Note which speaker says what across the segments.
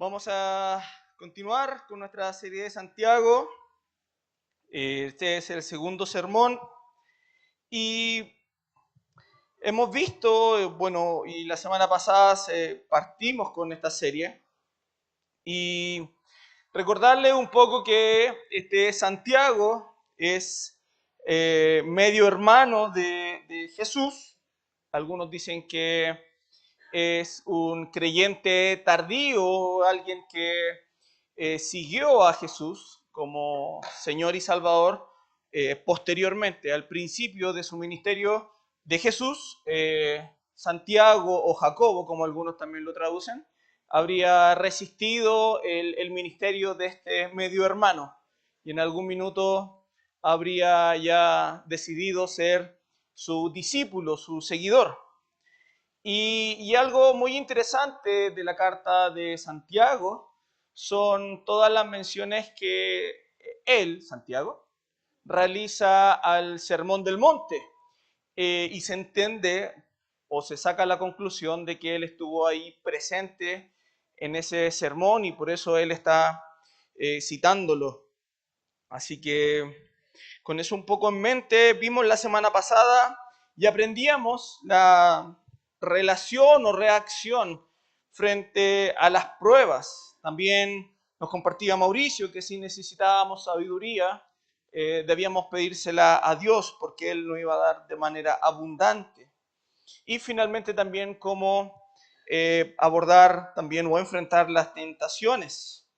Speaker 1: Vamos a continuar con nuestra serie de Santiago. Este es el segundo sermón y hemos visto, y la semana pasada partimos con esta serie y recordarle un poco que este Santiago es medio hermano de Jesús. Algunos dicen que es un creyente tardío, alguien que siguió a Jesús como Señor y Salvador posteriormente, al principio de su ministerio de Jesús. Santiago o Jacobo, como algunos también lo traducen, habría resistido el ministerio de este medio hermano y en algún minuto habría ya decidido ser su discípulo, su seguidor. Y algo muy interesante de la carta de Santiago son todas las menciones que él, Santiago, realiza al Sermón del Monte. Y se entiende o se saca la conclusión de que él estuvo ahí presente en ese sermón y por eso él está citándolo. Así que con eso un poco en mente, vimos la semana pasada y aprendíamos la relación o reacción frente a las pruebas. También nos compartía Mauricio que si necesitábamos sabiduría, debíamos pedírsela a Dios porque Él nos iba a dar de manera abundante. Y finalmente también cómo abordar también o enfrentar las tentaciones.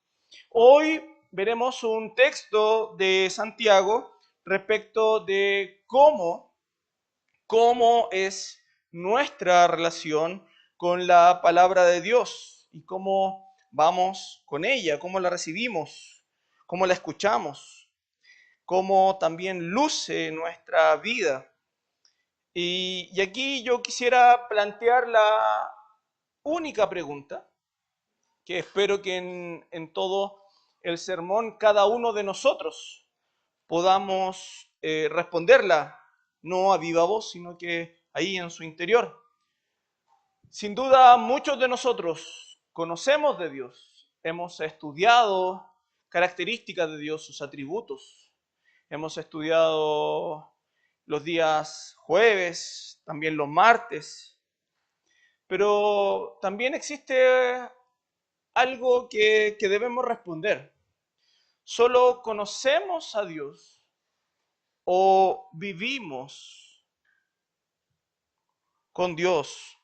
Speaker 1: Hoy veremos un texto de Santiago respecto de cómo es nuestra relación con la palabra de Dios y cómo vamos con ella, cómo la recibimos, cómo la escuchamos, cómo también luce nuestra vida. Y aquí yo quisiera plantear la única pregunta que espero que en todo el sermón cada uno de nosotros podamos responderla, no a viva voz, sino que ahí en su interior. Sin duda, muchos de nosotros conocemos de Dios, hemos estudiado características de Dios, sus atributos, hemos estudiado los días jueves, también los martes, pero también existe algo que debemos responder. ¿Solo conocemos a Dios o vivimos con Dios?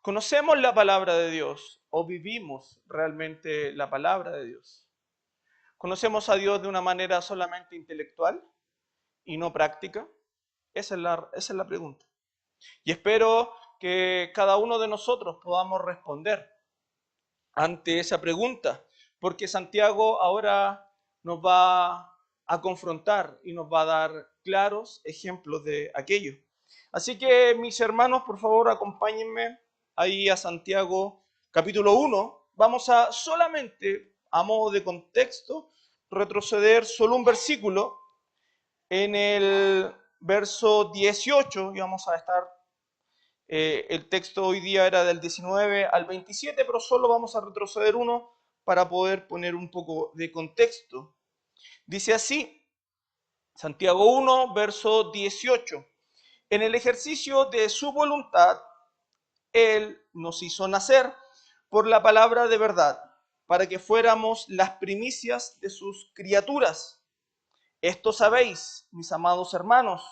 Speaker 1: ¿Conocemos la palabra de Dios o vivimos realmente la palabra de Dios? ¿Conocemos a Dios de una manera solamente intelectual y no práctica? Esa es la pregunta. Y espero que cada uno de nosotros podamos responder ante esa pregunta, porque Santiago ahora nos va a confrontar y nos va a dar claros ejemplos de aquello. Así que mis hermanos, por favor, acompáñenme ahí a Santiago capítulo 1. Vamos a solamente, a modo de contexto, retroceder solo un versículo en el verso 18 y vamos a estar el texto hoy día era del 19 al 27, pero solo vamos a retroceder uno para poder poner un poco de contexto. Dice así, Santiago 1, verso 18. En el ejercicio de su voluntad, Él nos hizo nacer por la palabra de verdad, para que fuéramos las primicias de sus criaturas. Esto sabéis, mis amados hermanos,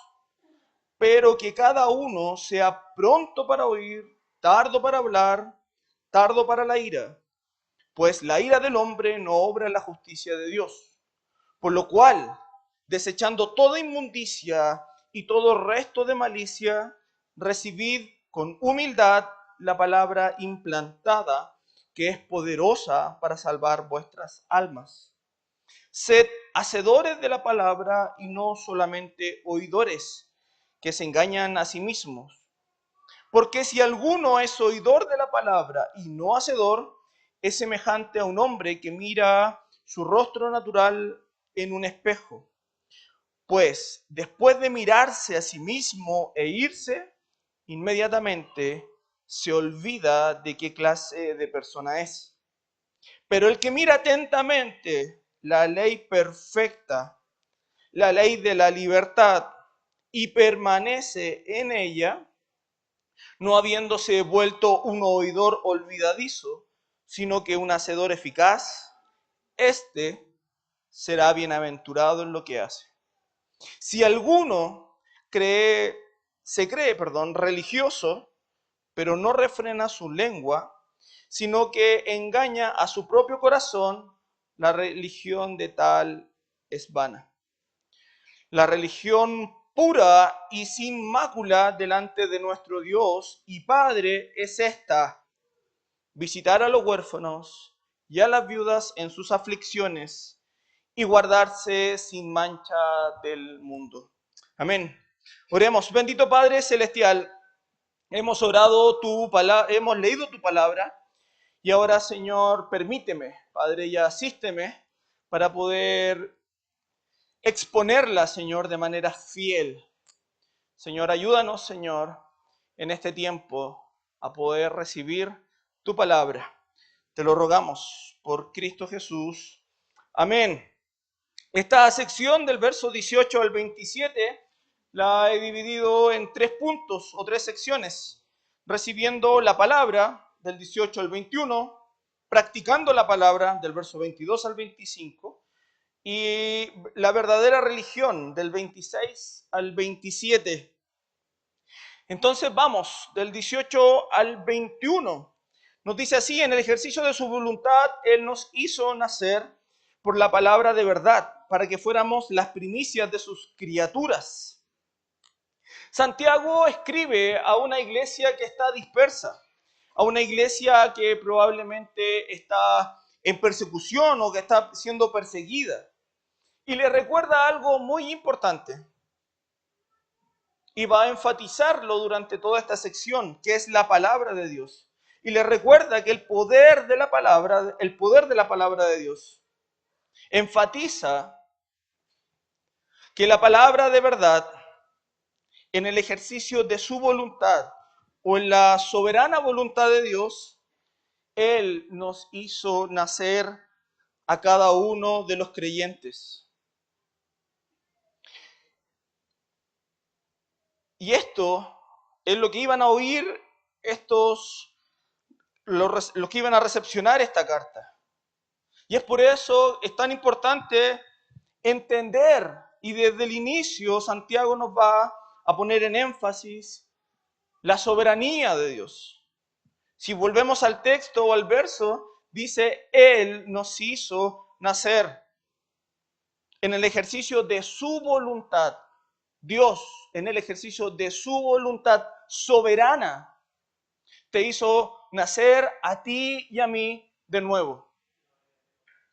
Speaker 1: pero que cada uno sea pronto para oír, tardo para hablar, tardo para la ira, pues la ira del hombre no obra en la justicia de Dios. Por lo cual, desechando toda inmundicia y todo resto de malicia, recibid con humildad la palabra implantada, que es poderosa para salvar vuestras almas. Sed hacedores de la palabra y no solamente oidores, que se engañan a sí mismos. Porque si alguno es oidor de la palabra y no hacedor, es semejante a un hombre que mira su rostro natural en un espejo. Pues después de mirarse a sí mismo e irse, inmediatamente se olvida de qué clase de persona es. Pero el que mira atentamente la ley perfecta, la ley de la libertad, y permanece en ella, no habiéndose vuelto un oidor olvidadizo, sino que un hacedor eficaz, éste será bienaventurado en lo que hace. Si alguno se cree, religioso, pero no refrena su lengua, sino que engaña a su propio corazón, la religión de tal es vana. La religión pura y sin mácula delante de nuestro Dios y Padre es esta: visitar a los huérfanos y a las viudas en sus aflicciones y guardarse sin mancha del mundo. Amén. Oremos. Bendito Padre Celestial, hemos orado tu palabra, hemos leído tu palabra, y ahora, Señor, permíteme, Padre, y asísteme para poder exponerla, Señor, de manera fiel. Señor, ayúdanos, Señor, en este tiempo a poder recibir tu palabra. Te lo rogamos por Cristo Jesús. Amén. Esta sección del verso 18 al 27 la he dividido en 3 puntos o 3 secciones: recibiendo la palabra del 18 al 21, practicando la palabra del verso 22 al 25 y la verdadera religión del 26 al 27. Entonces vamos del 18 al 21. Nos dice así: en el ejercicio de su voluntad, Él nos hizo nacer por la palabra de verdad, para que fuéramos las primicias de sus criaturas. Santiago escribe a una iglesia que está dispersa, a una iglesia que probablemente está en persecución o que está siendo perseguida. Y le recuerda algo muy importante. Y va a enfatizarlo durante toda esta sección, que es la palabra de Dios. Y le recuerda que el poder de la palabra de Dios enfatiza que la palabra de verdad, en el ejercicio de su voluntad o en la soberana voluntad de Dios, Él nos hizo nacer a cada uno de los creyentes. Y esto es lo que iban a oír los que iban a recepcionar esta carta. Y es por eso es tan importante entender, y desde el inicio Santiago nos va a poner en énfasis la soberanía de Dios. Si volvemos al texto o al verso, dice: Él nos hizo nacer en el ejercicio de su voluntad. Dios, en el ejercicio de su voluntad soberana, te hizo nacer a ti y a mí de nuevo.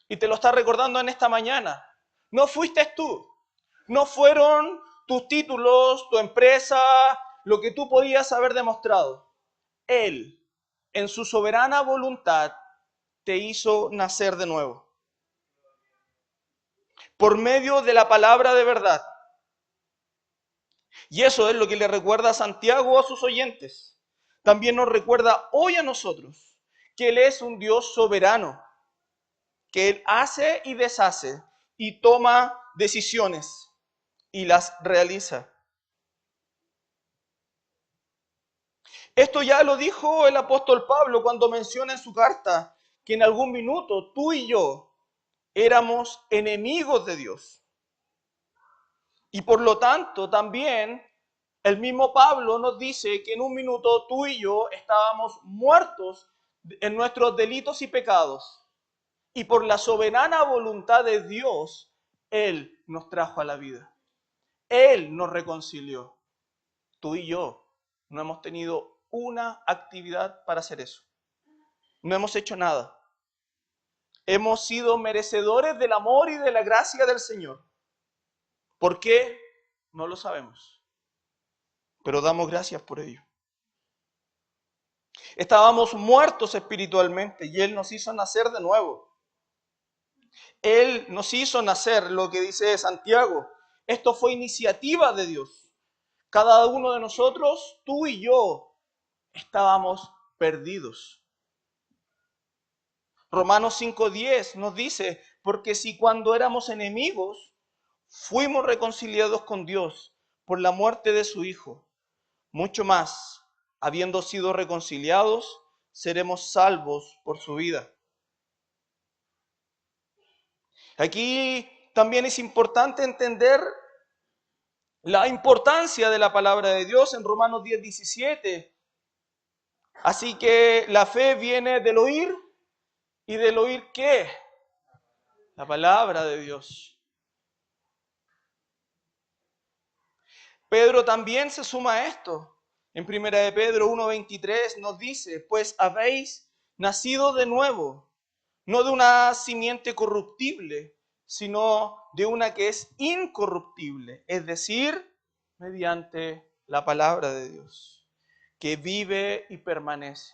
Speaker 1: Y te lo está recordando en esta mañana. No fuiste tú, no fueron tus títulos, tu empresa, lo que tú podías haber demostrado. Él, en su soberana voluntad, te hizo nacer de nuevo. Por medio de la palabra de verdad. Y eso es lo que le recuerda a Santiago a sus oyentes. También nos recuerda hoy a nosotros que Él es un Dios soberano, que Él hace y deshace y toma decisiones y las realiza. Esto ya lo dijo el apóstol Pablo cuando menciona en su carta que en algún minuto tú y yo éramos enemigos de Dios. Y por lo tanto también el mismo Pablo nos dice que en un minuto tú y yo estábamos muertos en nuestros delitos y pecados. Y por la soberana voluntad de Dios, Él nos trajo a la vida. Él nos reconcilió. Tú y yo no hemos tenido una actividad para hacer eso. No hemos hecho nada. Hemos sido merecedores del amor y de la gracia del Señor. ¿Por qué? No lo sabemos. Pero damos gracias por ello. Estábamos muertos espiritualmente y Él nos hizo nacer de nuevo. Él nos hizo nacer, lo que dice Santiago. Esto fue iniciativa de Dios. Cada uno de nosotros, tú y yo, estábamos perdidos. Romanos 5:10 nos dice, porque si cuando éramos enemigos, fuimos reconciliados con Dios por la muerte de su Hijo, mucho más, habiendo sido reconciliados, seremos salvos por su vida. Aquí también es importante entender la importancia de la palabra de Dios en Romanos 10:17. Así que la fe viene del oír, y del oír ¿qué? La palabra de Dios. Pedro también se suma a esto. En 1 de Pedro 1:23 nos dice, pues habéis nacido de nuevo, no de una simiente corruptible, sino de una que es incorruptible, es decir, mediante la palabra de Dios, que vive y permanece.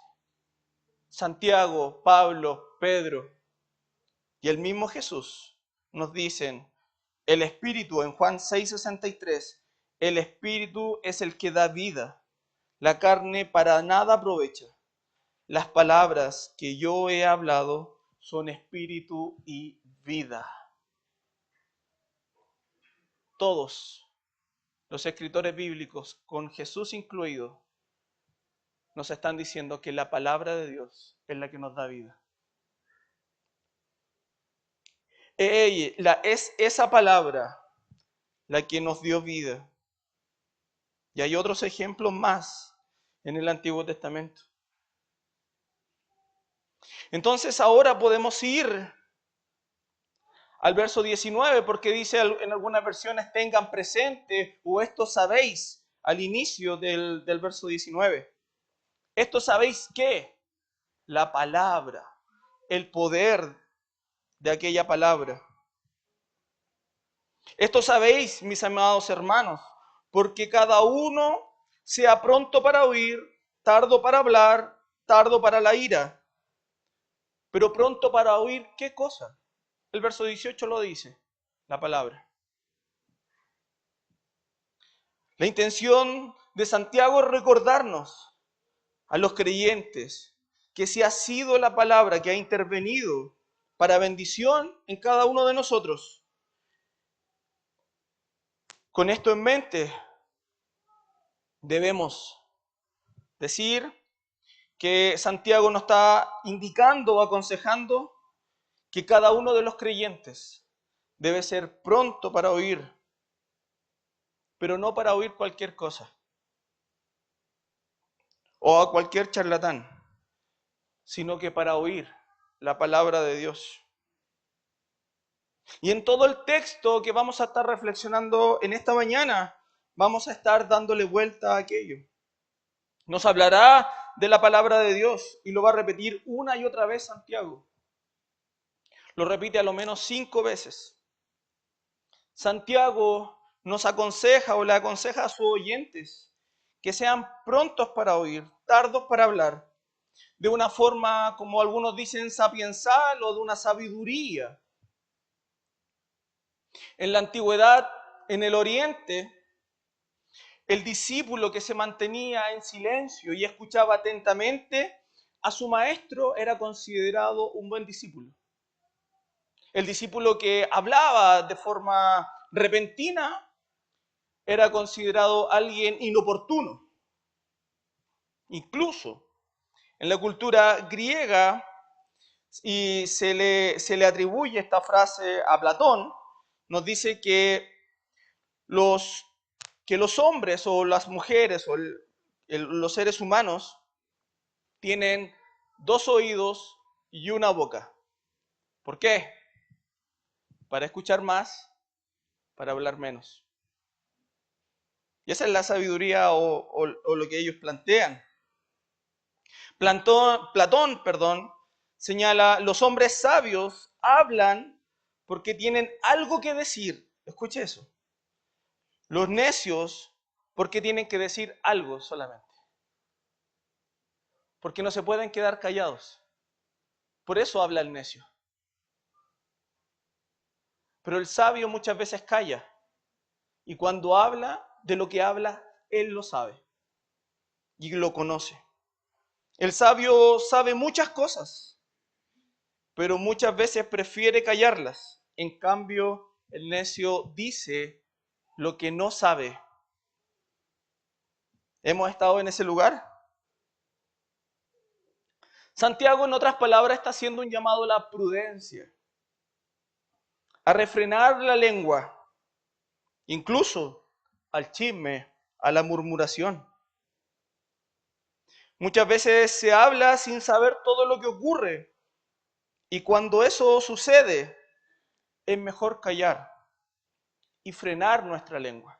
Speaker 1: Santiago, Pablo, Pedro y el mismo Jesús nos dicen, el Espíritu en Juan 6:63, el Espíritu es el que da vida, la carne para nada aprovecha. Las palabras que yo he hablado son espíritu y vida. Todos los escritores bíblicos, con Jesús incluido, nos están diciendo que la palabra de Dios es la que nos da vida. Es esa palabra la que nos dio vida. Y hay otros ejemplos más en el Antiguo Testamento. Entonces ahora podemos ir al verso 19, porque dice en algunas versiones tengan presente, o esto sabéis, al inicio del verso 19. Esto sabéis qué, la palabra, el poder de aquella palabra. Esto sabéis, mis amados hermanos, porque cada uno sea pronto para oír, tardo para hablar, tardo para la ira. Pero pronto para oír, ¿qué cosa? El verso 18 lo dice, la palabra. La intención de Santiago es recordarnos a los creyentes que si ha sido la palabra que ha intervenido para bendición en cada uno de nosotros. Con esto en mente, debemos decir que Santiago nos está indicando o aconsejando que cada uno de los creyentes debe ser pronto para oír, pero no para oír cualquier cosa o a cualquier charlatán, sino que para oír la palabra de Dios. Y en todo el texto que vamos a estar reflexionando en esta mañana, vamos a estar dándole vuelta a aquello. Nos hablará de la palabra de Dios y lo va a repetir una y otra vez Santiago. Lo repite a lo menos 5 veces. Santiago nos aconseja o le aconseja a sus oyentes que sean prontos para oír, tardos para hablar, de una forma, como algunos dicen, sapiensal o de una sabiduría. En la antigüedad, en el oriente, el discípulo que se mantenía en silencio y escuchaba atentamente a su maestro era considerado un buen discípulo. El discípulo que hablaba de forma repentina era considerado alguien inoportuno. Incluso en la cultura griega, y se le atribuye esta frase a Platón, nos dice que los hombres o las mujeres o los seres humanos tienen 2 oídos y una boca. ¿Por qué? Para escuchar más, para hablar menos. Y esa es la sabiduría o lo que ellos plantean. Platón, señala, los hombres sabios hablan porque tienen algo que decir. Escuche eso. Los necios porque tienen que decir algo solamente. Porque no se pueden quedar callados. Por eso habla el necio. Pero el sabio muchas veces calla. Y cuando habla, de lo que habla, él lo sabe. Y lo conoce. El sabio sabe muchas cosas. pero muchas veces prefiere callarlas. En cambio, el necio dice lo que no sabe. ¿Hemos estado en ese lugar? Santiago, en otras palabras, está haciendo un llamado a la prudencia, a refrenar la lengua, incluso al chisme, a la murmuración. Muchas veces se habla sin saber todo lo que ocurre, y cuando eso sucede, es mejor callar y frenar nuestra lengua.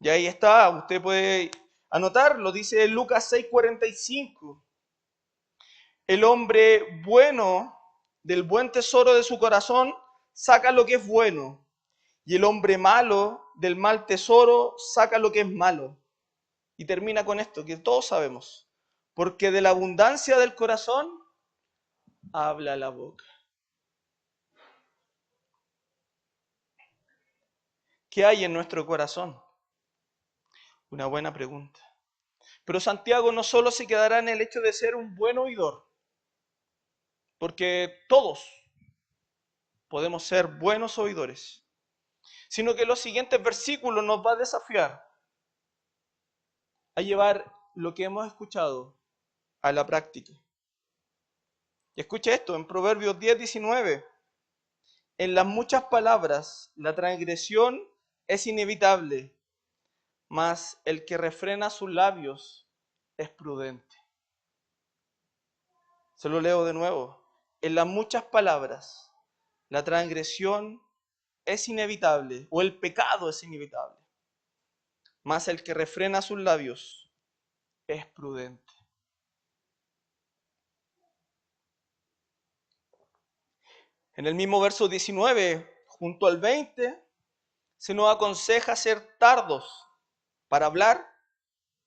Speaker 1: Y ahí está, usted puede anotarlo, dice Lucas 6:45. El hombre bueno del buen tesoro de su corazón saca lo que es bueno, y el hombre malo del mal tesoro saca lo que es malo. Y termina con esto, que todos sabemos, porque de la abundancia del corazón habla la boca. ¿Qué hay en nuestro corazón? Una buena pregunta. Pero Santiago no solo se quedará en el hecho de ser un buen oidor, porque todos podemos ser buenos oidores, sino que los siguientes versículos nos va a desafiar a llevar lo que hemos escuchado a la práctica. Y escucha esto, en Proverbios 10:19, en las muchas palabras la transgresión es inevitable, mas el que refrena sus labios es prudente. Se lo leo de nuevo. En las muchas palabras la transgresión es inevitable, o el pecado es inevitable, mas el que refrena sus labios es prudente. En el mismo verso 19, junto al 20, se nos aconseja ser tardos para hablar,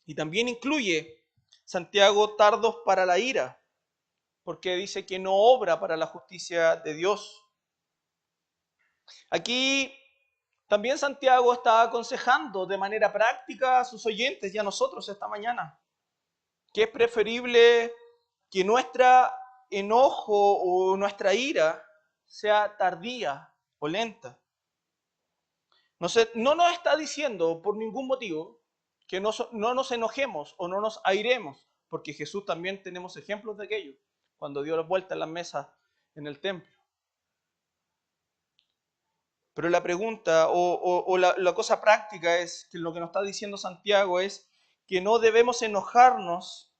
Speaker 1: y también incluye Santiago tardos para la ira, porque dice que no obra para la justicia de Dios. Aquí también Santiago está aconsejando de manera práctica a sus oyentes y a nosotros esta mañana que es preferible que nuestra enojo o nuestra ira sea tardía o lenta. No nos está diciendo por ningún motivo que no nos enojemos o no nos airemos, porque Jesús también tenemos ejemplos de aquello, cuando dio la vuelta a las mesas en el templo. Pero la pregunta o la cosa práctica es que lo que nos está diciendo Santiago es que no debemos enojarnos,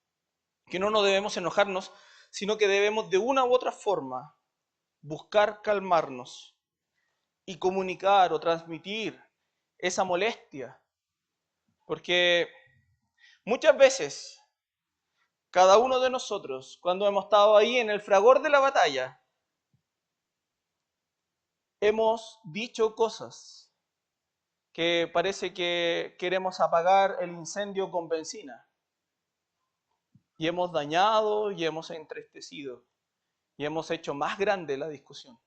Speaker 1: que no nos debemos enojarnos, sino que debemos de una u otra forma buscar calmarnos y comunicar o transmitir esa molestia. Porque muchas veces, cada uno de nosotros, cuando hemos estado ahí en el fragor de la batalla, hemos dicho cosas que parece que queremos apagar el incendio con benzina. Y hemos dañado y hemos entristecido y hemos hecho más grande la discusión.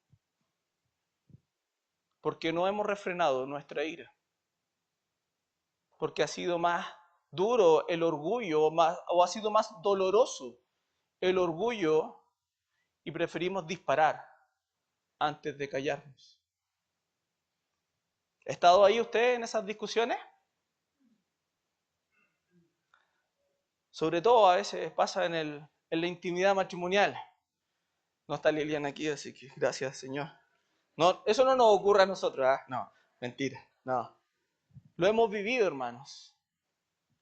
Speaker 1: Porque no hemos refrenado nuestra ira. Porque ha sido más duro el orgullo o ha sido más doloroso el orgullo y preferimos disparar antes de callarnos. ¿Ha estado ahí usted en esas discusiones? Sobre todo a veces pasa en la intimidad matrimonial. No está Liliana aquí, así que gracias, Señor. No, eso no nos ocurre a nosotros, ¿eh? No, mentira, no. Lo hemos vivido, hermanos.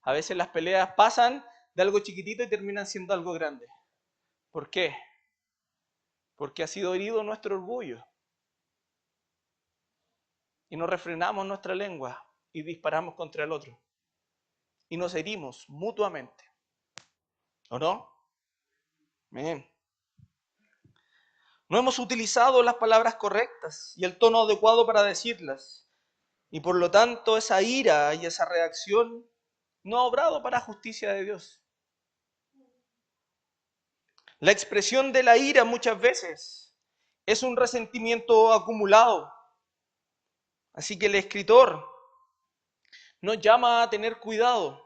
Speaker 1: A veces las peleas pasan de algo chiquitito y terminan siendo algo grande. ¿Por qué? Porque ha sido herido nuestro orgullo. Y no refrenamos nuestra lengua y disparamos contra el otro. Y nos herimos mutuamente. ¿O no? Bien. No hemos utilizado las palabras correctas y el tono adecuado para decirlas. Y por lo tanto esa ira y esa reacción no ha obrado para justicia de Dios. La expresión de la ira muchas veces es un resentimiento acumulado. Así que el escritor nos llama a tener cuidado.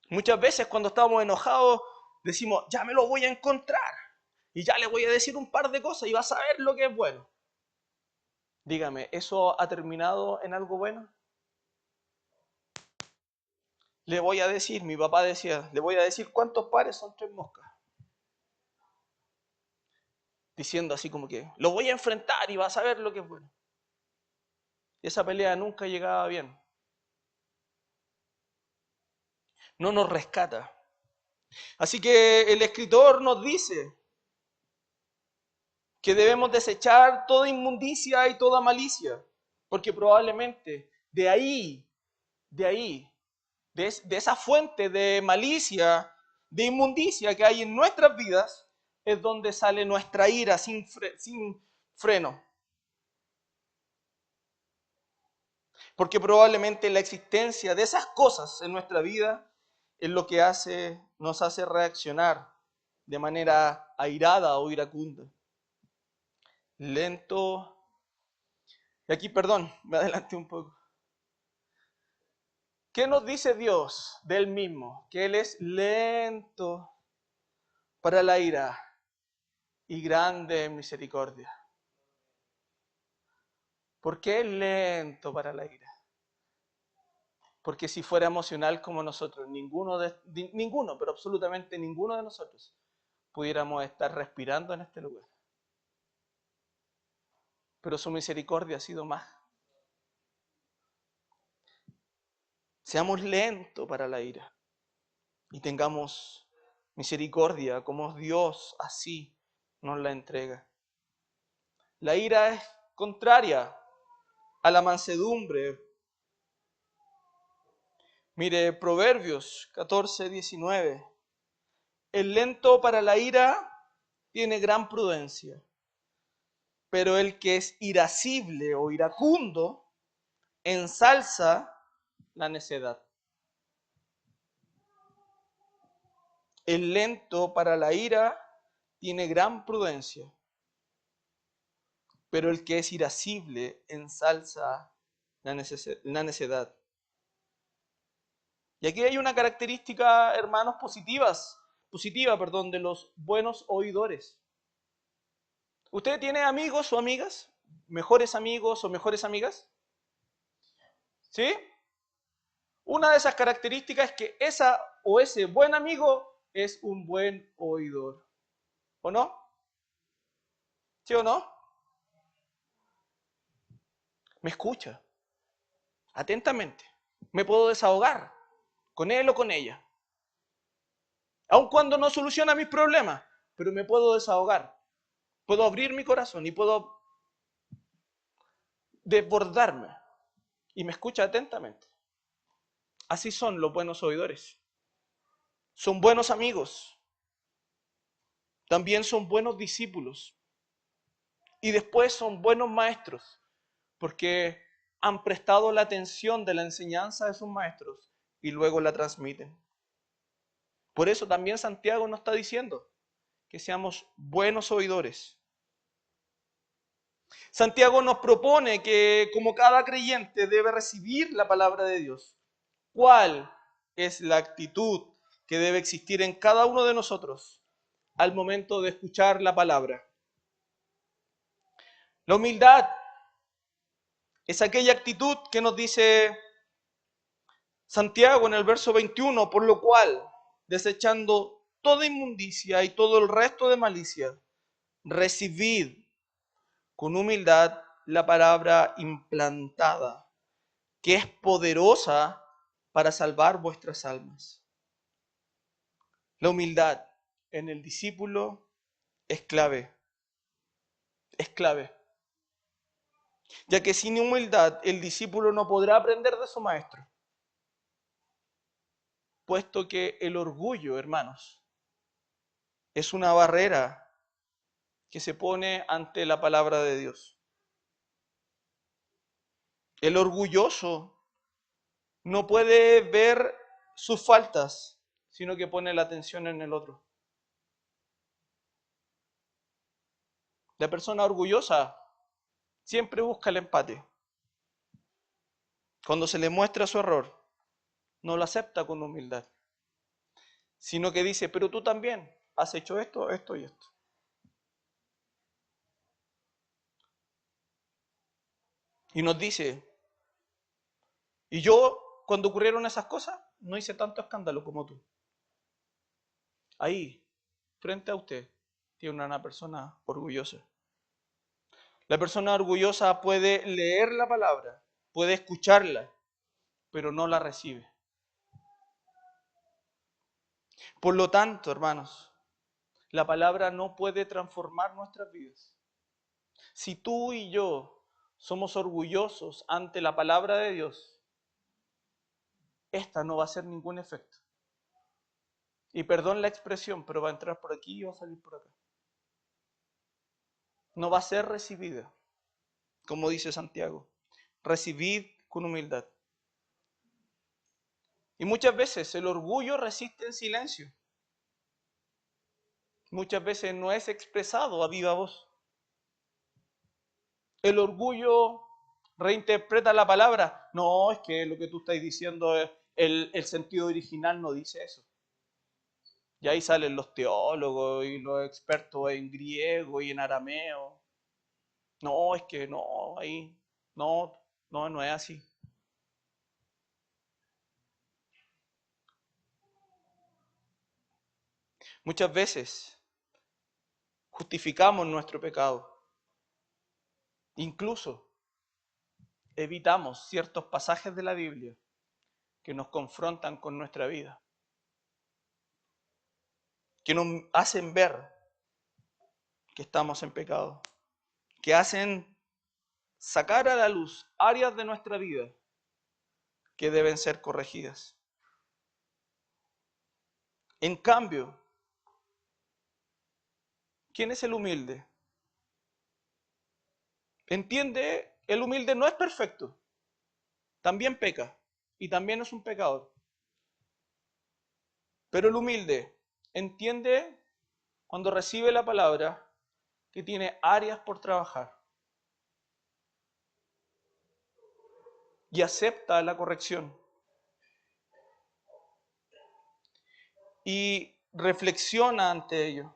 Speaker 1: Muchas veces cuando estamos enojados decimos, ya me lo voy a encontrar y ya le voy a decir un par de cosas y va a saber lo que es bueno. Dígame, ¿eso ha terminado en algo bueno? Le voy a decir, mi papá decía, le voy a decir cuántos pares son 3 moscas. Diciendo así como que, lo voy a enfrentar y va a saber lo que es bueno. Y esa pelea nunca llegaba bien. No nos rescata. Así que el escritor nos dice que debemos desechar toda inmundicia y toda malicia, porque probablemente de esa fuente de malicia, de inmundicia que hay en nuestras vidas, es donde sale nuestra ira sin freno. Porque probablemente la existencia de esas cosas en nuestra vida es lo que nos hace reaccionar de manera airada o iracunda. Lento. Y aquí, perdón, me adelanté un poco. ¿Qué nos dice Dios de Él mismo? Que Él es lento para la ira y grande en misericordia. ¿Por qué es lento para la ira? Porque si fuera emocional como nosotros, ninguno, pero absolutamente ninguno de nosotros, pudiéramos estar respirando en este lugar. Pero su misericordia ha sido más. Seamos lentos para la ira y tengamos misericordia como Dios así nos la entrega. La ira es contraria a la mansedumbre. Mire, Proverbios 14:19. El lento para la ira tiene gran prudencia, pero el que es irascible o iracundo ensalza la necedad. El lento para la ira tiene gran prudencia, pero el que es irascible ensalza la necedad. Y aquí hay una característica, hermanos, positiva, de los buenos oidores. ¿Usted tiene amigos o amigas? ¿Mejores amigos o mejores amigas? ¿Sí? Una de esas características es que esa o ese buen amigo es un buen oidor. ¿O no? ¿Sí o no? Me escucha atentamente. Me puedo desahogar con él o con ella. Aun cuando no soluciona mis problemas, pero me puedo desahogar. Puedo abrir mi corazón y puedo desbordarme. Y me escucha atentamente. Así son los buenos oidores. Son buenos amigos. También son buenos discípulos. Y después son buenos maestros, porque han prestado la atención de la enseñanza de sus maestros y luego la transmiten. Por eso también Santiago nos está diciendo que seamos buenos oidores. Santiago nos propone que como cada creyente debe recibir la palabra de Dios. ¿Cuál es la actitud que debe existir en cada uno de nosotros al momento de escuchar la palabra? La humildad es aquella actitud que nos dice Santiago en el verso 21, por lo cual, desechando toda inmundicia y todo el resto de malicia, recibid con humildad la palabra implantada, que es poderosa para salvar vuestras almas. La humildad en el discípulo es clave, ya que sin humildad el discípulo no podrá aprender de su maestro, puesto que el orgullo, hermanos, es una barrera que se pone ante la palabra de Dios. El orgulloso no puede ver sus faltas, sino que pone la atención en el otro. La persona orgullosa siempre busca el empate. Cuando se le muestra su error, no lo acepta con humildad. sino que dice, pero tú también has hecho esto, esto y esto. Y nos dice, y yo cuando ocurrieron esas cosas, no hice tanto escándalo como tú. Ahí, frente a usted, tiene una persona orgullosa. La persona orgullosa puede leer la palabra, puede escucharla, pero no la recibe. Por lo tanto, hermanos, la palabra no puede transformar nuestras vidas. Si tú y yo somos orgullosos ante la palabra de Dios, esta no va a hacer ningún efecto. Y perdón la expresión, pero va a entrar por aquí y va a salir por acá. No va a ser recibida, como dice Santiago. Recibid con humildad. Y muchas veces el orgullo resiste en silencio. Muchas veces no es expresado a viva voz. El orgullo reinterpreta la palabra. No, es que lo que tú estás diciendo, el sentido original no dice eso. Y ahí salen los teólogos y los expertos en griego y en arameo. No, es que no, ahí, no es así. Muchas veces justificamos nuestro pecado. Incluso evitamos ciertos pasajes de la Biblia que nos confrontan con nuestra vida, que nos hacen ver que estamos en pecado, que hacen sacar a la luz áreas de nuestra vida que deben ser corregidas. En cambio, ¿quién es el humilde? Entiende, el humilde no es perfecto, también peca y también es un pecador. Pero el humilde entiende cuando recibe la palabra que tiene áreas por trabajar y acepta la corrección y reflexiona ante ello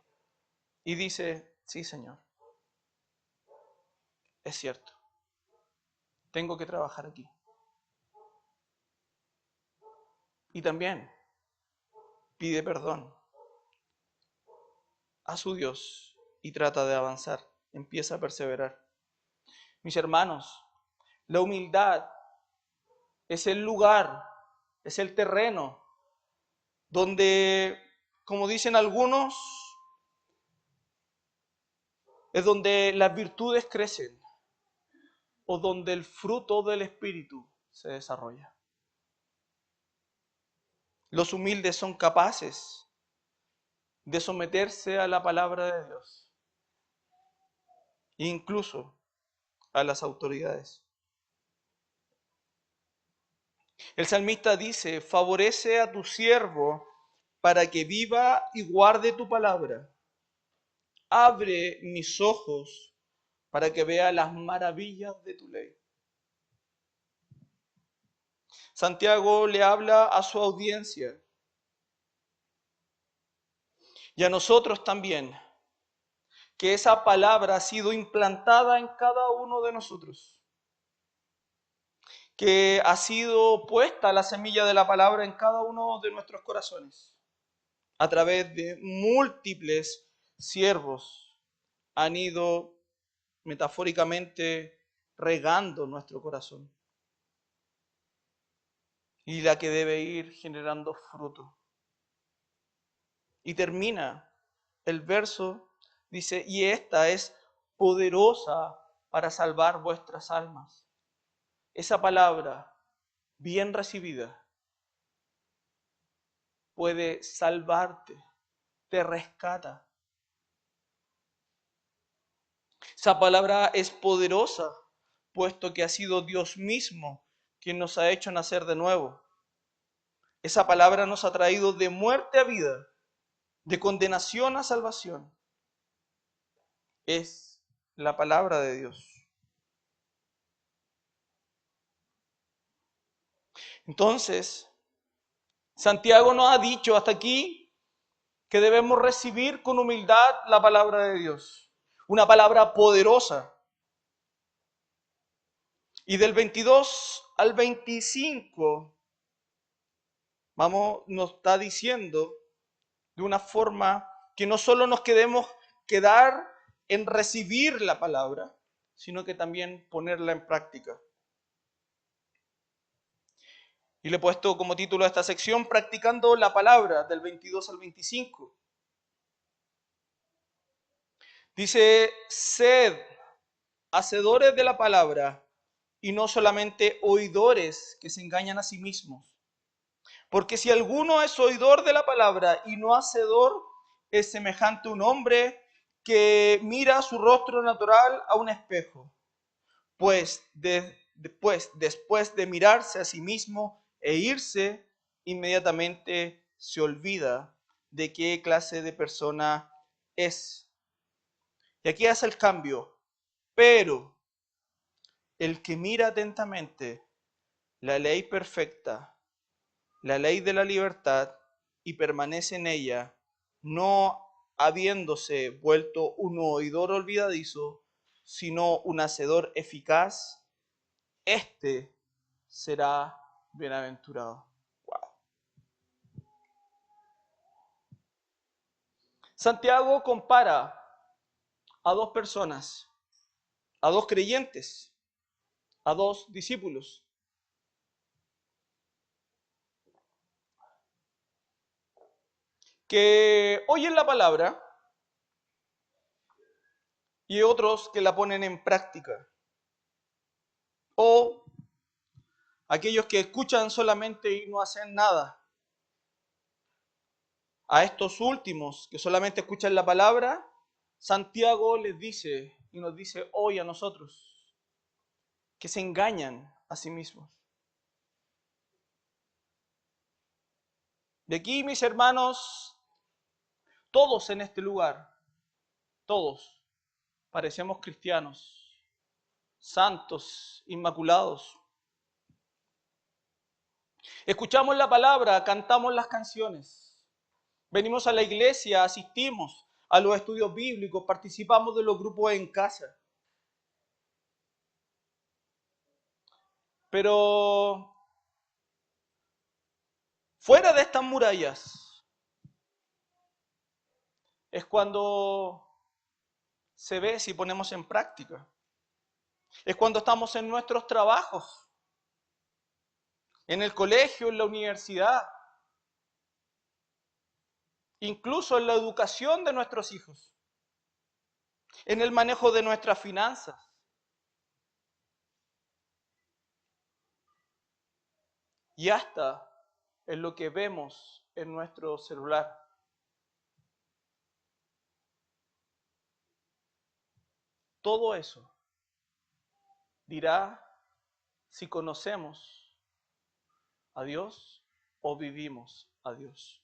Speaker 1: y dice, sí, Señor, es cierto, tengo que trabajar aquí. Y también pide perdón a su Dios y trata de avanzar, empieza a perseverar. Mis hermanos, la humildad es el lugar, es el terreno donde, como dicen algunos, es donde las virtudes crecen o donde el fruto del Espíritu se desarrolla. Los humildes son capaces de someterse a la palabra de Dios, incluso a las autoridades. El salmista dice, favorece a tu siervo para que viva y guarde tu palabra. Abre mis ojos para que vea las maravillas de tu ley. Santiago le habla a su audiencia y a nosotros también, que esa palabra ha sido implantada en cada uno de nosotros, que ha sido puesta la semilla de la palabra en cada uno de nuestros corazones, a través de múltiples siervos han ido metafóricamente regando nuestro corazón y la que debe ir generando fruto. Y termina el verso, dice, y esta es poderosa para salvar vuestras almas. Esa palabra, bien recibida, puede salvarte, te rescata. Esa palabra es poderosa, puesto que ha sido Dios mismo quien nos ha hecho nacer de nuevo. Esa palabra nos ha traído de muerte a vida, de condenación a salvación. Es la palabra de Dios. Entonces, Santiago nos ha dicho hasta aquí que debemos recibir con humildad la palabra de Dios, una palabra poderosa. Y del 22 al 25, nos está diciendo de una forma que no solo nos quedemos quedar en recibir la palabra, sino que también ponerla en práctica. Y le he puesto como título a esta sección, Practicando la Palabra, del 22 al 25. Dice, sed hacedores de la palabra y no solamente oidores que se engañan a sí mismos. Porque si alguno es oidor de la palabra y no hacedor, es semejante a un hombre que mira su rostro natural a un espejo. Pues después de mirarse a sí mismo e irse, inmediatamente se olvida de qué clase de persona es. Y aquí hace el cambio. Pero el que mira atentamente la ley perfecta, la ley de la libertad, y permanece en ella, no habiéndose vuelto un oidor olvidadizo, sino un hacedor eficaz, este será bienaventurado. Wow. Santiago compara a dos personas, a dos creyentes, a dos discípulos, que oyen la palabra y otros que la ponen en práctica. O aquellos que escuchan solamente y no hacen nada. A estos últimos que solamente escuchan la palabra, Santiago les dice y nos dice hoy a nosotros que se engañan a sí mismos. De aquí, mis hermanos, todos en este lugar, todos parecemos cristianos, santos, inmaculados. Escuchamos la palabra, cantamos las canciones, venimos a la iglesia, asistimos a los estudios bíblicos, participamos de los grupos en casa. Pero fuera de estas murallas es cuando se ve si ponemos en práctica. Es cuando estamos en nuestros trabajos, en el colegio, en la universidad, incluso en la educación de nuestros hijos, en el manejo de nuestras finanzas. Y hasta en lo que vemos en nuestro celular. Todo eso dirá si conocemos a Dios o vivimos a Dios.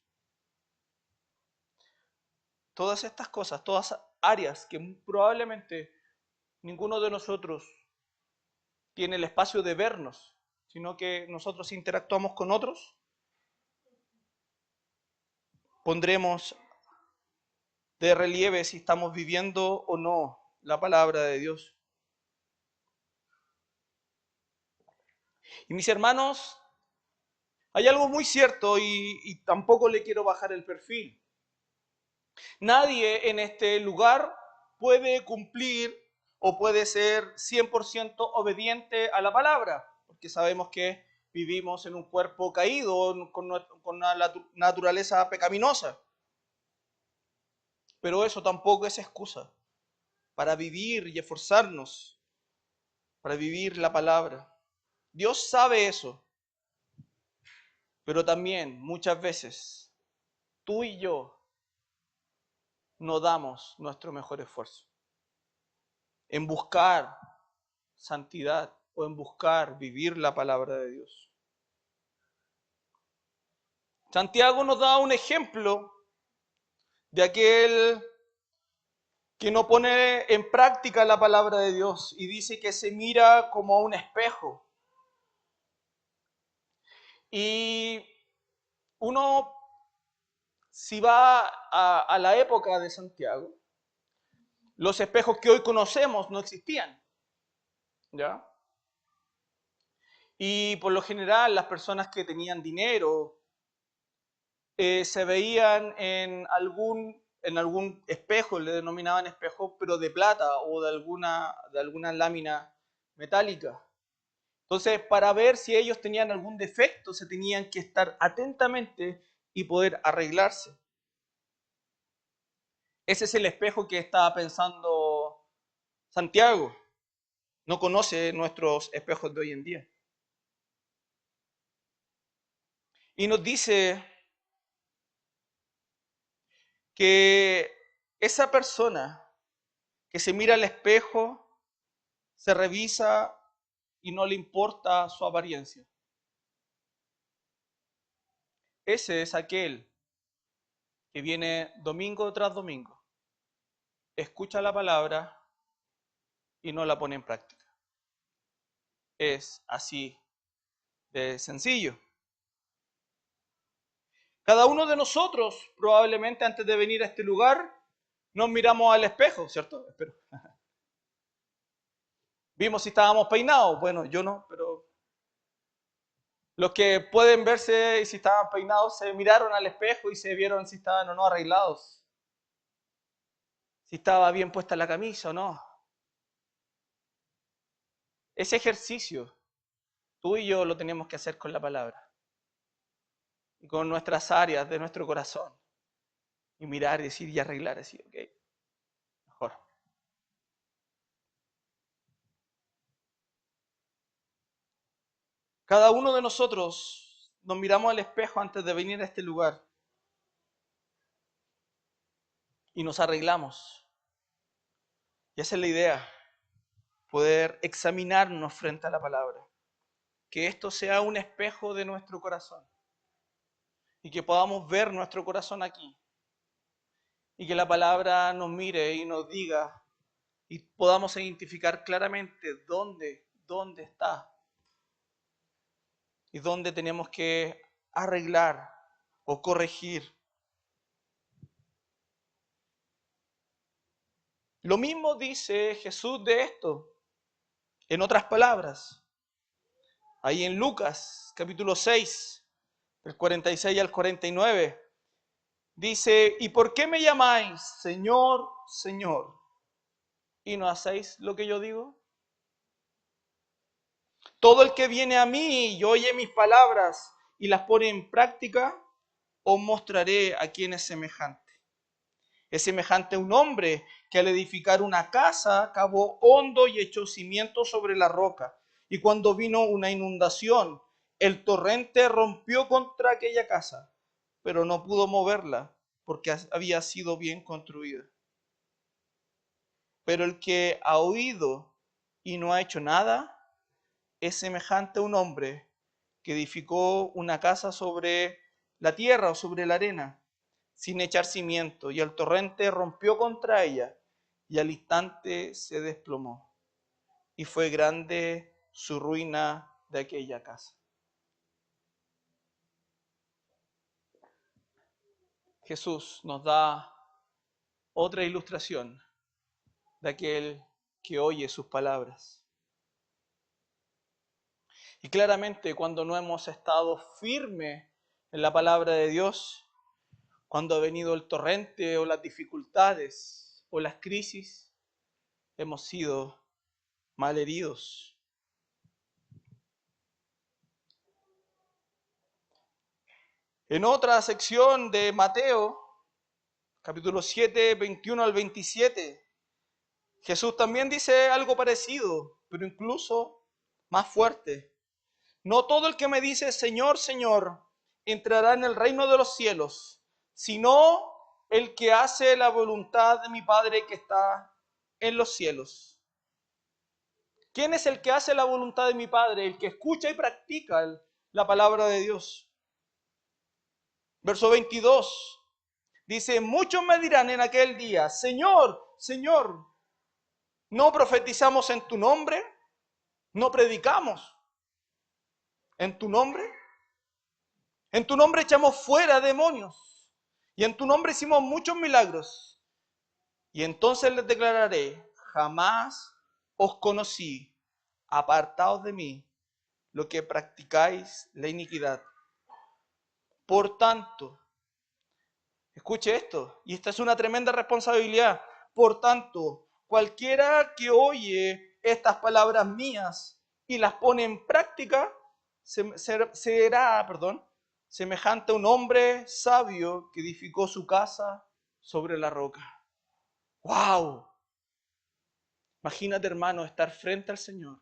Speaker 1: Todas estas cosas, todas áreas que probablemente ninguno de nosotros tiene el espacio de vernos, sino que nosotros interactuamos con otros, pondremos de relieve si estamos viviendo o no la palabra de Dios. Y mis hermanos, hay algo muy cierto y tampoco le quiero bajar el perfil. Nadie en este lugar puede cumplir o puede ser 100% obediente a la palabra, porque sabemos que vivimos en un cuerpo caído, con una naturaleza pecaminosa. Pero eso tampoco es excusa para vivir y esforzarnos, para vivir la palabra. Dios sabe eso, pero también muchas veces tú y yo no damos nuestro mejor esfuerzo en buscar santidad o en buscar vivir la palabra de Dios. Santiago nos da un ejemplo de aquel que no pone en práctica la palabra de Dios y dice que se mira como a un espejo. Y uno si va a la época de Santiago, los espejos que hoy conocemos no existían, ¿ya? Y por lo general las personas que tenían dinero se veían en algún espejo, le denominaban espejo, pero de plata o de alguna lámina metálica. Entonces, para ver si ellos tenían algún defecto, se tenían que estar atentamente y poder arreglarse. Ese es el espejo que estaba pensando Santiago. No conoce nuestros espejos de hoy en día. Y nos dice que esa persona que se mira al espejo, se revisa y no le importa su apariencia. Ese es aquel que viene domingo tras domingo, escucha la palabra y no la pone en práctica. Es así de sencillo. Cada uno de nosotros, probablemente antes de venir a este lugar, nos miramos al espejo, ¿cierto? Espero. Vimos si estábamos peinados. Bueno, yo no, pero los que pueden verse si estaban peinados se miraron al espejo y se vieron si estaban o no arreglados. Si estaba bien puesta la camisa o no. Ese ejercicio, tú y yo lo tenemos que hacer con la palabra. Y con nuestras áreas de nuestro corazón. Y mirar, decir y arreglar, decir, ok, mejor. Cada uno de nosotros nos miramos al espejo antes de venir a este lugar. Y nos arreglamos. Y esa es la idea. Poder examinarnos frente a la palabra. Que esto sea un espejo de nuestro corazón. Y que podamos ver nuestro corazón aquí. Y que la palabra nos mire y nos diga y podamos identificar claramente dónde está y dónde tenemos que arreglar o corregir. Lo mismo dice Jesús de esto, en otras palabras. Ahí en Lucas, capítulo 6, del 46 al 49, dice, ¿y por qué me llamáis Señor, Señor, y no hacéis lo que yo digo? Todo el que viene a mí y oye mis palabras y las pone en práctica, os mostraré a quién es semejante. Es semejante a un hombre que al edificar una casa cavó hondo y echó cimientos sobre la roca. Y cuando vino una inundación, el torrente rompió contra aquella casa, pero no pudo moverla porque había sido bien construida. Pero el que ha oído y no ha hecho nada, es semejante a un hombre que edificó una casa sobre la tierra o sobre la arena, sin echar cimiento, y el torrente rompió contra ella, y al instante se desplomó. Y fue grande su ruina de aquella casa. Jesús nos da otra ilustración de aquel que oye sus palabras. Y claramente cuando no hemos estado firmes en la palabra de Dios, cuando ha venido el torrente o las dificultades o las crisis, hemos sido malheridos. En otra sección de Mateo, capítulo 7, 21 al 27, Jesús también dice algo parecido, pero incluso más fuerte. No todo el que me dice Señor, Señor, entrará en el reino de los cielos, sino el que hace la voluntad de mi Padre que está en los cielos. ¿Quién es el que hace la voluntad de mi Padre? El que escucha y practica la palabra de Dios. Verso 22 dice, muchos me dirán en aquel día, Señor, Señor, ¿no profetizamos en tu nombre? ¿No predicamos en tu nombre? En tu nombre echamos fuera demonios Y en tu nombre hicimos muchos milagros. Y entonces les declararé, jamás os conocí, apartaos de mí, lo que practicáis la iniquidad. Por tanto, escuche esto, y esta es una tremenda responsabilidad. Por tanto, cualquiera que oye estas palabras mías y las pone en práctica, será, semejante a un hombre sabio que edificó su casa sobre la roca. ¡Wow! Imagínate, hermano, estar frente al Señor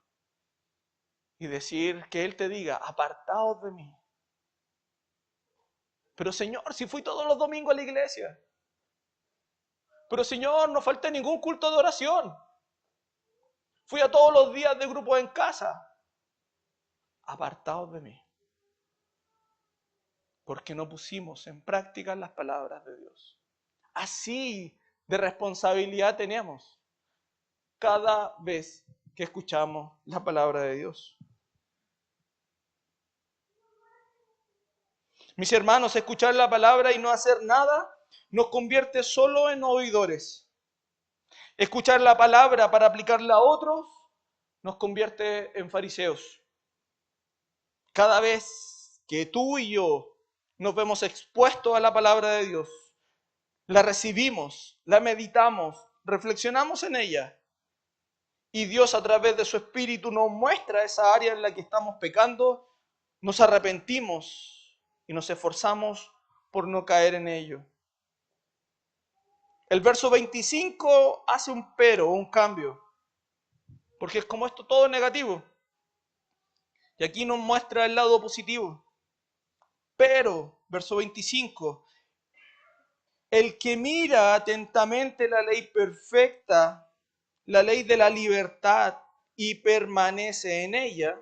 Speaker 1: y decir que Él te diga, apartaos de mí. Pero Señor, si fui todos los domingos a la iglesia. Pero Señor, no falté ningún culto de oración. Fui a todos los días de grupo en casa. Apartaos de mí. Porque no pusimos en práctica las palabras de Dios. Así de responsabilidad tenemos cada vez que escuchamos la palabra de Dios. Mis hermanos, escuchar la palabra y no hacer nada nos convierte solo en oidores. Escuchar la palabra para aplicarla a otros nos convierte en fariseos. Cada vez que tú y yo nos vemos expuestos a la palabra de Dios, la recibimos, la meditamos, reflexionamos en ella, y Dios a través de su Espíritu nos muestra esa área en la que estamos pecando, nos arrepentimos y nos esforzamos por no caer en ello. El verso 25 hace un pero, un cambio, porque es como esto todo negativo. Y aquí nos muestra el lado positivo. Pero, verso 25, el que mira atentamente la ley perfecta, la ley de la libertad, y permanece en ella,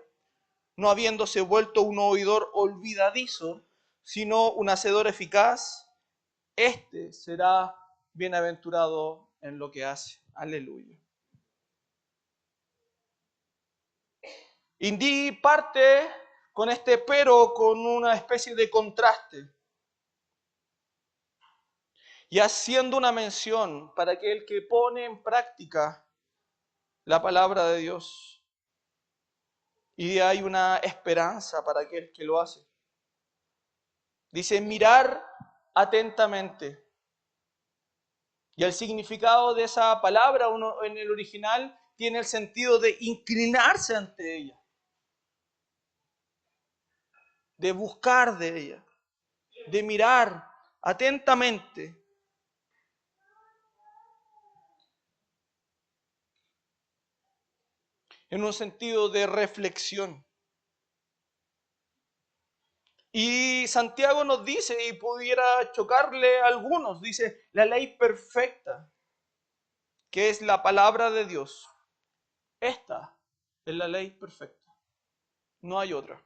Speaker 1: no habiéndose vuelto un oidor olvidadizo, sino un hacedor eficaz, este será bienaventurado en lo que hace. Aleluya. Indy parte con este pero con una especie de contraste y haciendo una mención para aquel que pone en práctica la palabra de Dios. Y hay una esperanza para aquel que lo hace. Dice mirar atentamente. Y el significado de esa palabra en el original tiene el sentido de inclinarse ante ella, de buscar de ella, de mirar atentamente. En un sentido de reflexión. Y Santiago nos dice, y pudiera chocarle a algunos, dice, la ley perfecta, que es la palabra de Dios. Esta es la ley perfecta. No hay otra.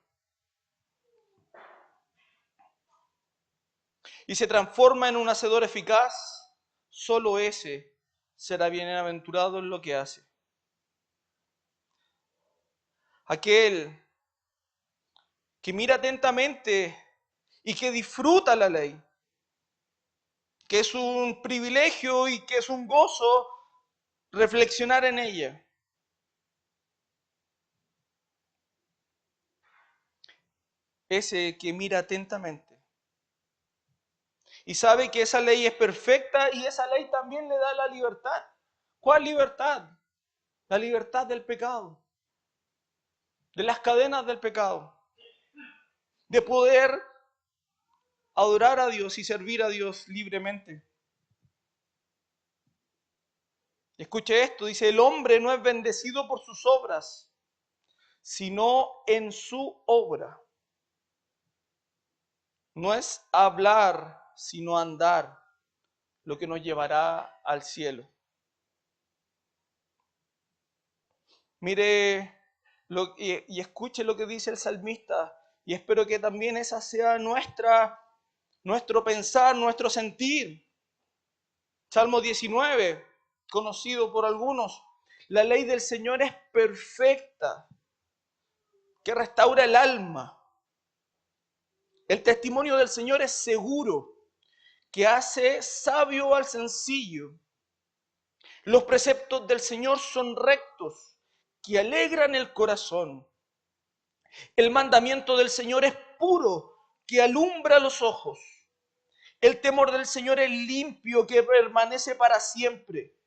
Speaker 1: Y se transforma en un hacedor eficaz, solo ese será bienaventurado en lo que hace. Aquel que mira atentamente y que disfruta la ley, que es un privilegio y que es un gozo reflexionar en ella. Ese que mira atentamente y sabe que esa ley es perfecta y esa ley también le da la libertad. ¿Cuál libertad? La libertad del pecado, de las cadenas del pecado, de poder adorar a Dios y servir a Dios libremente. Escuche esto, dice, el hombre no es bendecido por sus obras, sino en su obra. No es hablar, sino andar, lo que nos llevará al cielo. Mire y escuche lo que dice el salmista, y espero que también esa sea nuestro pensar, nuestro sentir. Salmo 19, conocido por algunos. La ley del Señor es perfecta, que restaura el alma. El testimonio del Señor es seguro, que hace sabio al sencillo. Los preceptos del Señor son rectos, que alegran el corazón. El mandamiento del Señor es puro, que alumbra los ojos. El temor del Señor es limpio, que permanece para siempre.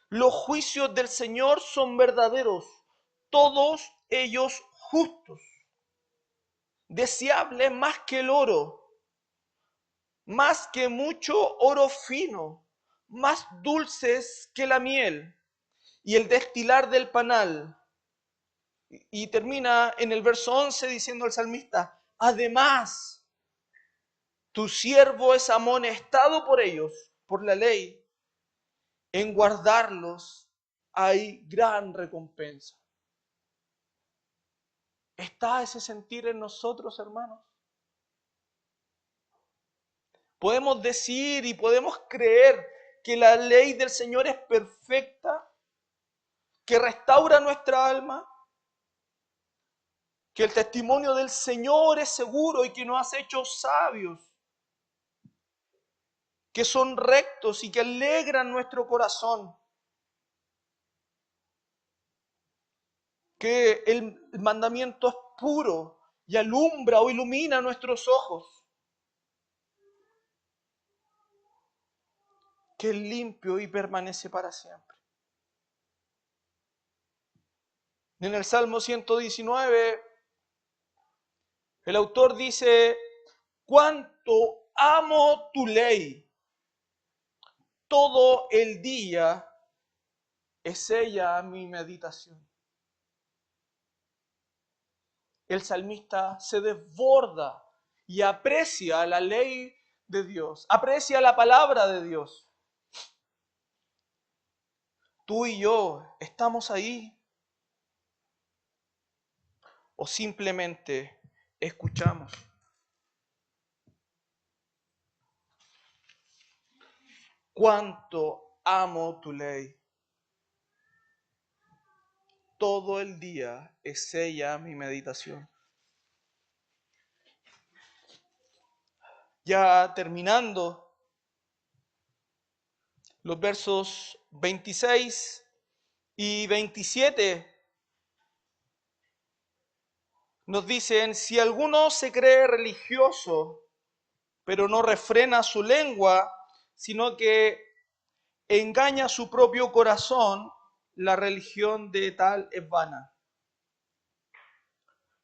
Speaker 1: Los juicios del Señor son verdaderos, todos ellos justos. Deseable más que el oro, más que mucho oro fino, más dulces que la miel y el destilar del panal. Y termina en el verso 11 diciendo el salmista, además, tu siervo es amonestado por ellos, por la ley. En guardarlos hay gran recompensa. ¿Está ese sentir en nosotros, hermanos? Podemos decir y podemos creer que la ley del Señor es perfecta, que restaura nuestra alma, que el testimonio del Señor es seguro y que nos hace hechos sabios, que son rectos y que alegran nuestro corazón, que el mandamiento es puro y alumbra o ilumina nuestros ojos, que es limpio y permanece para siempre. En el Salmo 119, el autor dice, cuánto amo tu ley, todo el día es ella mi meditación. El salmista se desborda y aprecia la ley de Dios, aprecia la palabra de Dios. Tú y yo estamos ahí o simplemente escuchamos. Cuánto amo tu ley. Todo el día es ella mi meditación. Ya terminando, los versos 26 y 27 nos dicen, si alguno se cree religioso, pero no refrena su lengua, sino que engaña su propio corazón, la religión de tal es vana.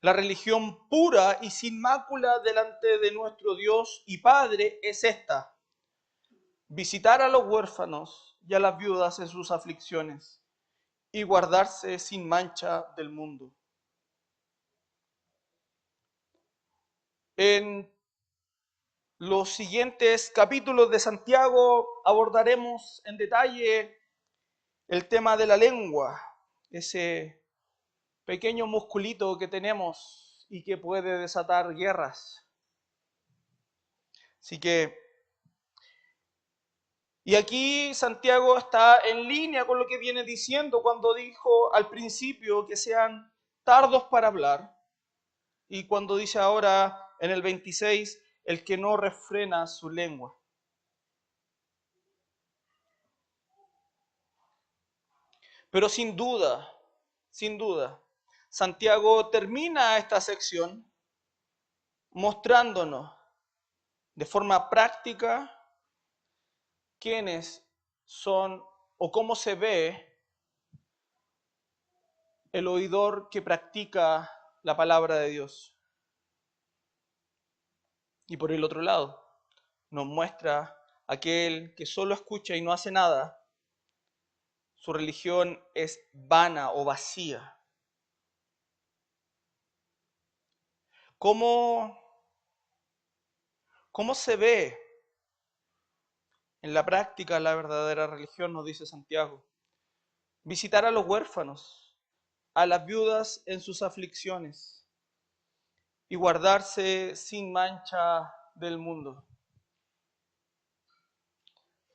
Speaker 1: La religión pura y sin mácula delante de nuestro Dios y Padre es esta: visitar a los huérfanos y a las viudas en sus aflicciones y guardarse sin mancha del mundo. En los siguientes capítulos de Santiago abordaremos en detalle el tema de la lengua, ese pequeño musculito que tenemos y que puede desatar guerras. Así que, y aquí Santiago está en línea con lo que viene diciendo cuando dijo al principio que sean tardos para hablar, y cuando dice ahora en el 26, el que no refrena su lengua. Pero sin duda, Santiago termina esta sección mostrándonos de forma práctica quiénes son o cómo se ve el oidor que practica la palabra de Dios. Y por el otro lado, nos muestra aquel que solo escucha y no hace nada. Su religión es vana o vacía. ¿Cómo se ve en la práctica la verdadera religión? Nos dice Santiago. Visitar a los huérfanos, a las viudas en sus aflicciones y guardarse sin mancha del mundo.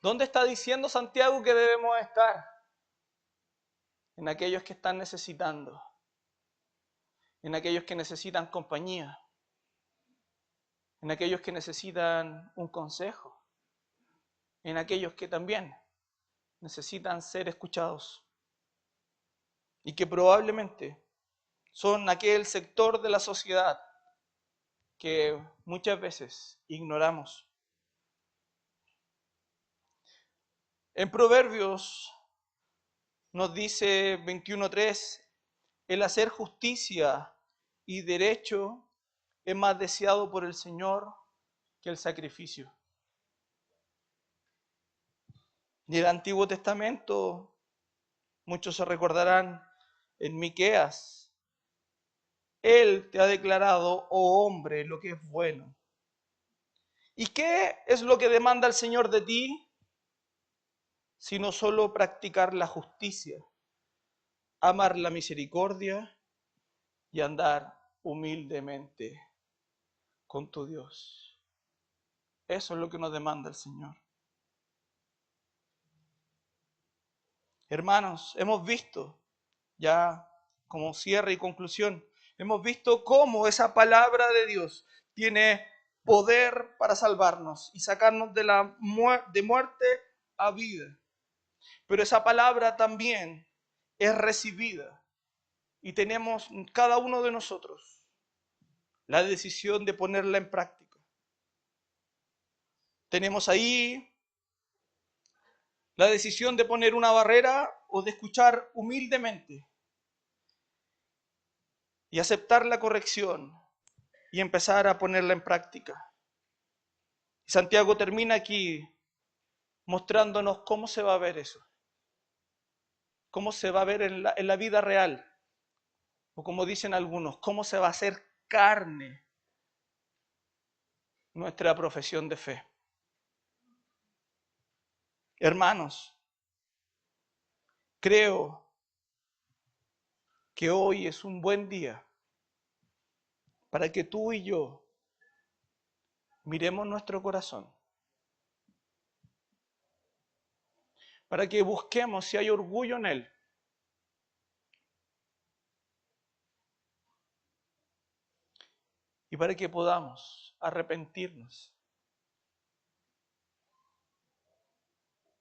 Speaker 1: ¿Dónde está diciendo Santiago que debemos estar? En aquellos que están necesitando, en aquellos que necesitan compañía, en aquellos que necesitan un consejo, en aquellos que también necesitan ser escuchados y que probablemente son aquel sector de la sociedad que muchas veces ignoramos. En Proverbios nos dice 21:3, el hacer justicia y derecho es más deseado por el Señor que el sacrificio. Y el Antiguo Testamento, muchos se recordarán en Miqueas, Él te ha declarado, oh hombre, lo que es bueno. ¿Y qué es lo que demanda el Señor de ti? Sino solo practicar la justicia, amar la misericordia y andar humildemente con tu Dios. Eso es lo que nos demanda el Señor. Hermanos, hemos visto, ya como cierre y conclusión, hemos visto cómo esa palabra de Dios tiene poder para salvarnos y sacarnos de muerte a vida. Pero esa palabra también es recibida y tenemos cada uno de nosotros la decisión de ponerla en práctica. Tenemos ahí la decisión de poner una barrera o de escuchar humildemente y aceptar la corrección y empezar a ponerla en práctica. Santiago termina aquí mostrándonos cómo se va a ver eso, cómo se va a ver en la vida real, o como dicen algunos, cómo se va a hacer carne nuestra profesión de fe. Hermanos, creo que hoy es un buen día para que tú y yo miremos nuestro corazón, para que busquemos si hay orgullo en él, y para que podamos arrepentirnos.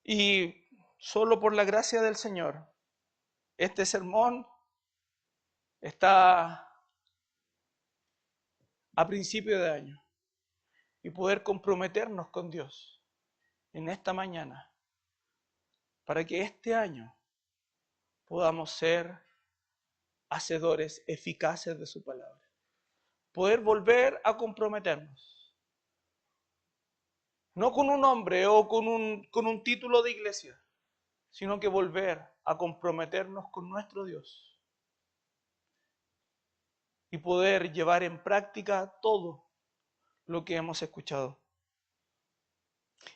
Speaker 1: Y solo por la gracia del Señor, este sermón está a principio de año y poder comprometernos con Dios en esta mañana para que este año podamos ser hacedores eficaces de su palabra. Poder volver a comprometernos. No con un nombre o con un título de iglesia, sino que volver a comprometernos con nuestro Dios y poder llevar en práctica todo lo que hemos escuchado.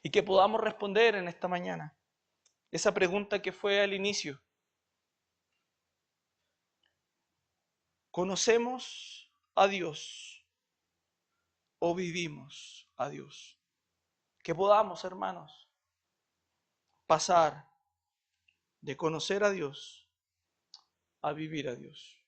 Speaker 1: Y que podamos responder en esta mañana esa pregunta que fue al inicio. ¿Conocemos a Dios o vivimos a Dios? Que podamos, hermanos, pasar de conocer a Dios a vivir a Dios.